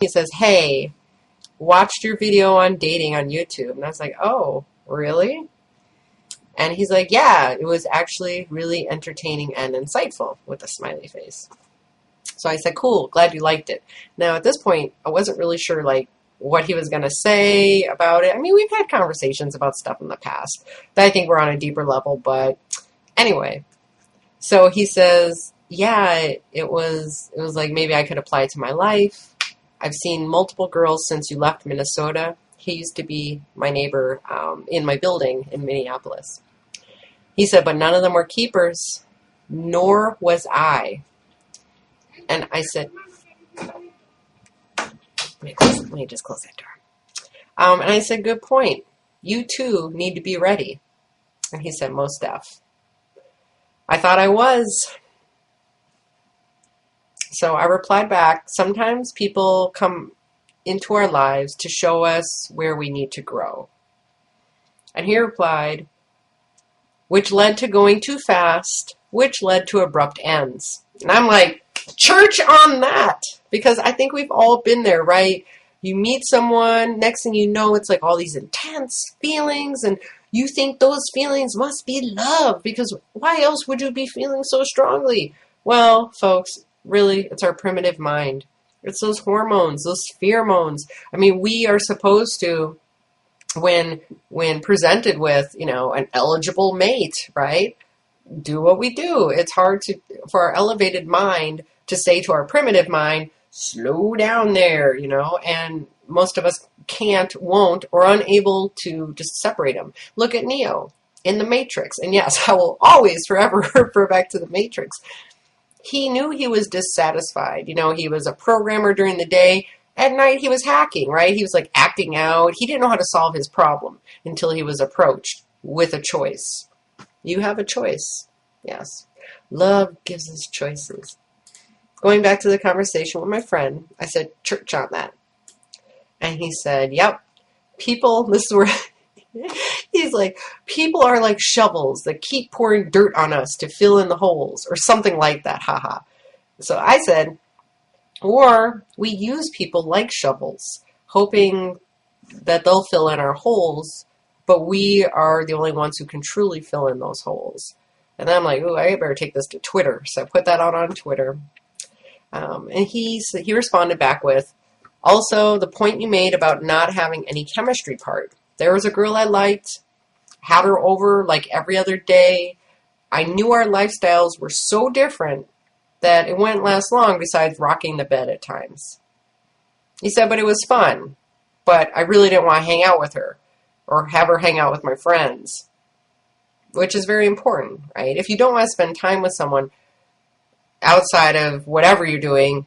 He says, hey, watched your video on dating on YouTube. And I was like, oh, really? And he's like, yeah, it was actually really entertaining and insightful, with a smiley face. So I said, cool, glad you liked it. Now, at this point, I wasn't really sure, like, what he was going to say about it. I mean, we've had conversations about stuff in the past that I think were on a deeper level. But anyway, so he says, yeah, it was like maybe I could apply it to my life. I've seen multiple girls since you left Minnesota. He used to be my neighbor in my building in Minneapolis. He said, but none of them were keepers, nor was I. And I said, let me just close that door. And I said, good point. You too need to be ready. And he said, most deaf. I thought I was. So I replied back, sometimes people come into our lives to show us where we need to grow. And he replied, which led to going too fast, which led to abrupt ends. And I'm like, church on that, because I think we've all been there, right? You meet someone, next thing you know, it's like all these intense feelings, and you think those feelings must be love, because why else would you be feeling so strongly? Well, folks, really, it's our primitive mind. It's those hormones, those pheromones. I mean, we are supposed to, when presented with, an eligible mate, right, do what we do. It's hard for our elevated mind to say to our primitive mind, slow down there, and most of us can't, won't, or unable to just separate them. Look at Neo in the Matrix. And yes, I will always forever refer back to the Matrix. He knew he was dissatisfied. He was a programmer during the day. At night, he was hacking, right? He was like acting out. He didn't know how to solve his problem until he was approached with a choice. You have a choice. Yes. Love gives us choices. Going back to the conversation with my friend, I said, church on that. And he said, yep, people, this is where he's like, people are like shovels that keep pouring dirt on us to fill in the holes, or something like that, haha. So I said, or we use people like shovels, hoping that they'll fill in our holes, but we are the only ones who can truly fill in those holes. And I'm like, ooh, I better take this to Twitter. So I put that out on Twitter. And he responded back with, also, the point you made about not having any chemistry part. There was a girl I liked, had her over like every other day. I knew our lifestyles were so different that it wouldn't last long besides rocking the bed at times. He said, but it was fun. But I really didn't want to hang out with her or have her hang out with my friends, which is very important, right? If you don't want to spend time with someone outside of whatever you're doing,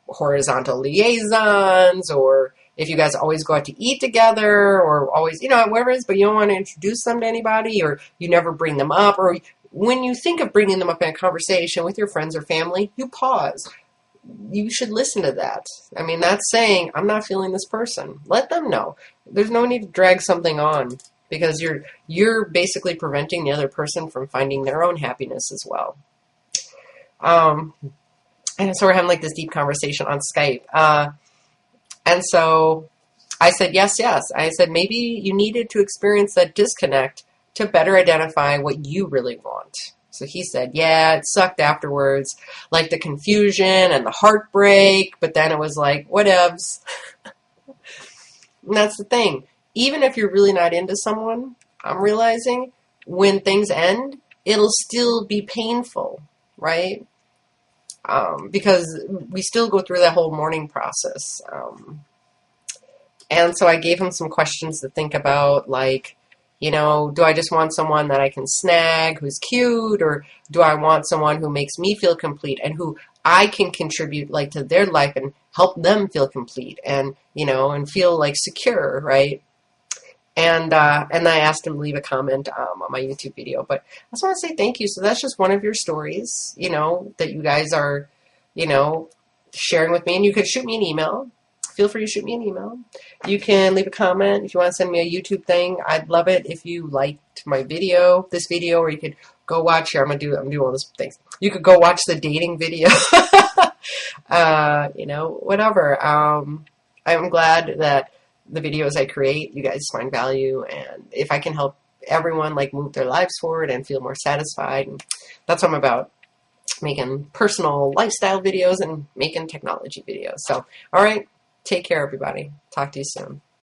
horizontal liaisons, or if you guys always go out to eat together, or always, whatever it is, but you don't want to introduce them to anybody, or you never bring them up, or when you think of bringing them up in a conversation with your friends or family, you pause. You should listen to that. I mean, that's saying, I'm not feeling this person. Let them know. There's no need to drag something on, because you're basically preventing the other person from finding their own happiness as well. And so we're having like this deep conversation on Skype. And so I said, yes. I said, maybe you needed to experience that disconnect to better identify what you really want. So he said, yeah, it sucked afterwards, like the confusion and the heartbreak, but then it was like, whatevs. And that's the thing. Even if you're really not into someone, I'm realizing when things end, it'll still be painful, right? Because we still go through that whole mourning process. And so I gave him some questions to think about, like, do I just want someone that I can snag, who's cute, or do I want someone who makes me feel complete and who I can contribute like to their life and help them feel complete and, and feel like secure, right? And I asked him to leave a comment on my YouTube video. But I just want to say thank you. So that's just one of your stories, that you guys are, sharing with me. And you could shoot me an email. Feel free to shoot me an email. You can leave a comment if you want to send me a YouTube thing. I'd love it if you liked my video, this video, or you could go watch here. I'm doing all these things. You could go watch the dating video. You know, whatever. I'm glad that the videos I create, you guys find value, and if I can help everyone like move their lives forward and feel more satisfied, and that's what I'm about, making personal lifestyle videos and making technology videos. So, all right, take care, everybody. Talk to you soon.